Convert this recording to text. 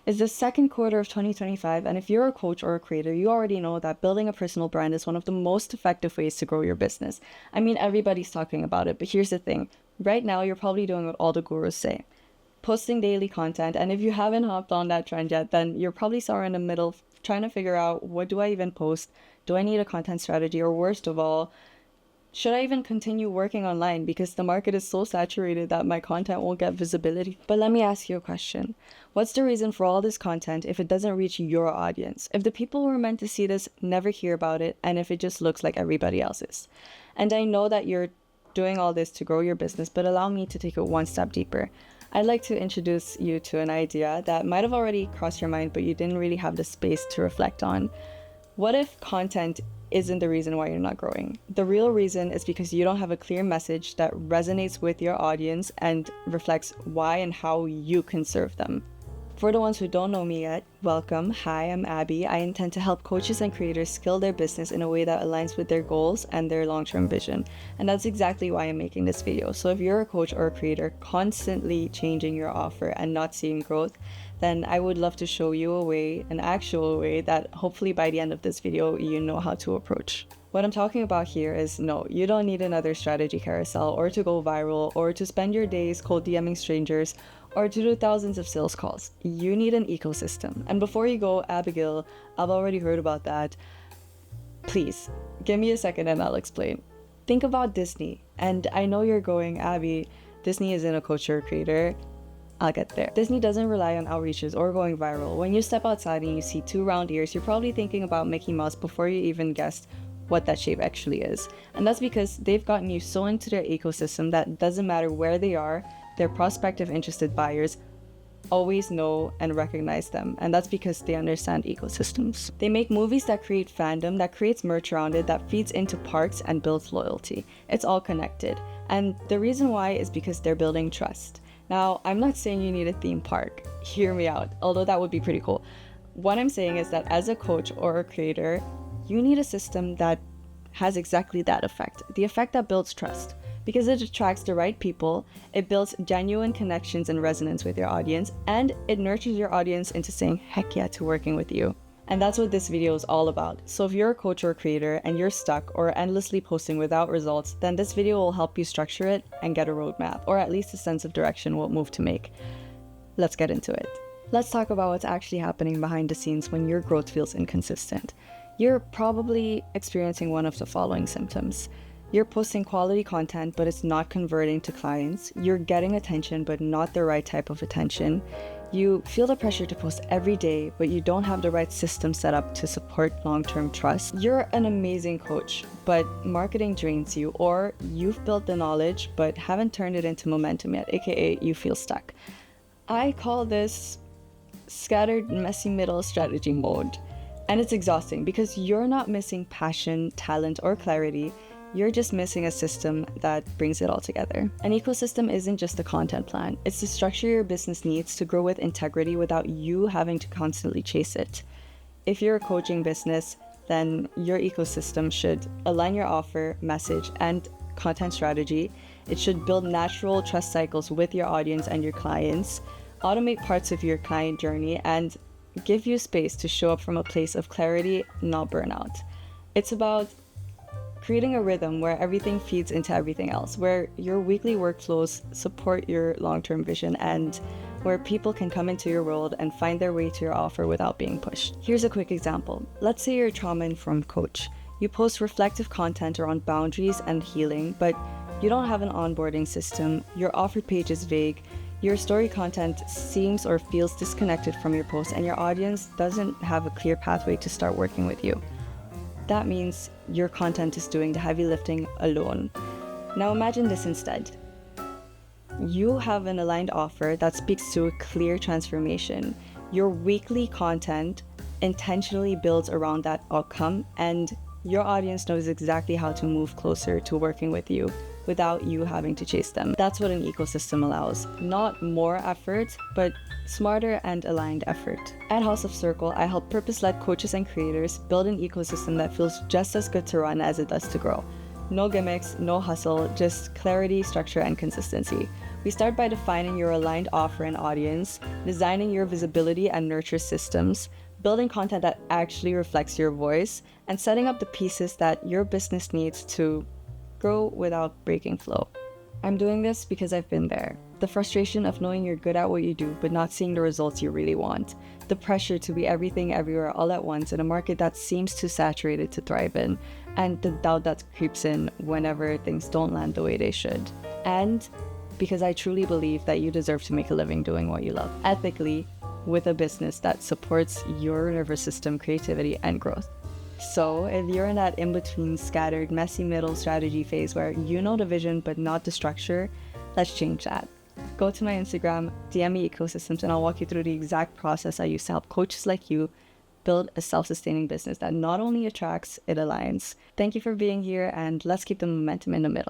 It's the second quarter of 2025, and if you're a coach or a creator, you already know that building a personal brand is one of the most effective ways to grow your business. I mean, everybody's talking about it, but here's the thing. Right now, you're probably doing what all the gurus say, posting daily content. And if you haven't hopped on that trend yet, then you're probably somewhere in the middle trying to figure out, what do I even post? Do I need a content strategy? Or worst of all, should I even continue working online because the market is so saturated that my content won't get visibility? But let me ask you a question. What's the reason for all this content if it doesn't reach your audience? If the people who are meant to see this never hear about it, and if it just looks like everybody else's? And I know that you're doing all this to grow your business, but allow me to take it one step deeper. I'd like to introduce you to an idea that might have already crossed your mind, but you didn't really have the space to reflect on. What if content isn't the reason why you're not growing? The real reason is because you don't have a clear message that resonates with your audience and reflects why and how you can serve them. For the ones who don't know me yet, welcome. Hi, I'm Abby. I intend to help coaches and creators scale their business in a way that aligns with their goals and their long-term vision. And that's exactly why I'm making this video. So if you're a coach or a creator constantly changing your offer and not seeing growth, then I would love to show you a way, an actual way, that hopefully by the end of this video, you know how to approach. What I'm talking about here is, no, you don't need another strategy carousel or to go viral or to spend your days cold DMing strangers or to do thousands of sales calls. You need an ecosystem. And before you go, Abigail, I've already heard about that. Please, give me a second and I'll explain. Think about Disney. And I know you're going, Abby, Disney isn't a coach or a creator. I'll get there. Disney doesn't rely on outreaches or going viral. When you step outside and you see 2 round ears, you're probably thinking about Mickey Mouse before you even guessed what that shape actually is. And that's because they've gotten you so into their ecosystem that doesn't matter where they are, their prospective interested buyers always know and recognize them. And that's because they understand ecosystems. They make movies that create fandom, that creates merch around it, that feeds into parks and builds loyalty. It's all connected. And the reason why is because they're building trust. Now, I'm not saying you need a theme park. Hear me out, although that would be pretty cool. What I'm saying is that as a coach or a creator, you need a system that has exactly that effect. The effect that builds trust. Because it attracts the right people, it builds genuine connections and resonance with your audience, and it nurtures your audience into saying heck yeah to working with you. And that's what this video is all about. So if you're a coach or a creator and you're stuck or endlessly posting without results, then this video will help you structure it and get a roadmap, or at least a sense of direction, what move to make. Let's get into it. Let's talk about what's actually happening behind the scenes when your growth feels inconsistent. You're probably experiencing one of the following symptoms. You're posting quality content, but it's not converting to clients. You're getting attention, but not the right type of attention. You feel the pressure to post every day, but you don't have the right system set up to support long-term trust. You're an amazing coach, but marketing drains you, or you've built the knowledge, but haven't turned it into momentum yet, aka you feel stuck. I call this scattered, messy middle strategy mode. And it's exhausting because you're not missing passion, talent, or clarity. You're just missing a system that brings it all together. An ecosystem isn't just a content plan. It's the structure your business needs to grow with integrity without you having to constantly chase it. If you're a coaching business, then your ecosystem should align your offer, message, and content strategy. It should build natural trust cycles with your audience and your clients, automate parts of your client journey, and give you space to show up from a place of clarity, not burnout. It's about creating a rhythm where everything feeds into everything else, where your weekly workflows support your long-term vision, and where people can come into your world and find their way to your offer without being pushed. Here's a quick example. Let's say you're a trauma-informed coach. You post reflective content around boundaries and healing, but you don't have an onboarding system, your offer page is vague, your story content seems or feels disconnected from your post, and your audience doesn't have a clear pathway to start working with you. That means your content is doing the heavy lifting alone. Now imagine this instead. You have an aligned offer that speaks to a clear transformation. Your weekly content intentionally builds around that outcome, and your audience knows exactly how to move closer to working with you without you having to chase them. That's what an ecosystem allows. Not more effort, but smarter and aligned effort. At House of Circle, I help purpose-led coaches and creators build an ecosystem that feels just as good to run as it does to grow. No gimmicks, no hustle, just clarity, structure, and consistency. We start by defining your aligned offer and audience, designing your visibility and nurture systems, building content that actually reflects your voice, and setting up the pieces that your business needs to grow without breaking flow. I'm doing this because I've been there. The frustration of knowing you're good at what you do but not seeing the results you really want. The pressure to be everything everywhere all at once in a market that seems too saturated to thrive in. And the doubt that creeps in whenever things don't land the way they should. And because I truly believe that you deserve to make a living doing what you love, ethically, with a business that supports your nervous system, creativity, and growth. So if you're in that in-between scattered, messy middle strategy phase where you know the vision but not the structure, let's change that. Go to my Instagram, DM me Ecosystems, and I'll walk you through the exact process I use to help coaches like you build a self-sustaining business that not only attracts, it aligns. Thank you for being here, and let's keep the momentum in the middle.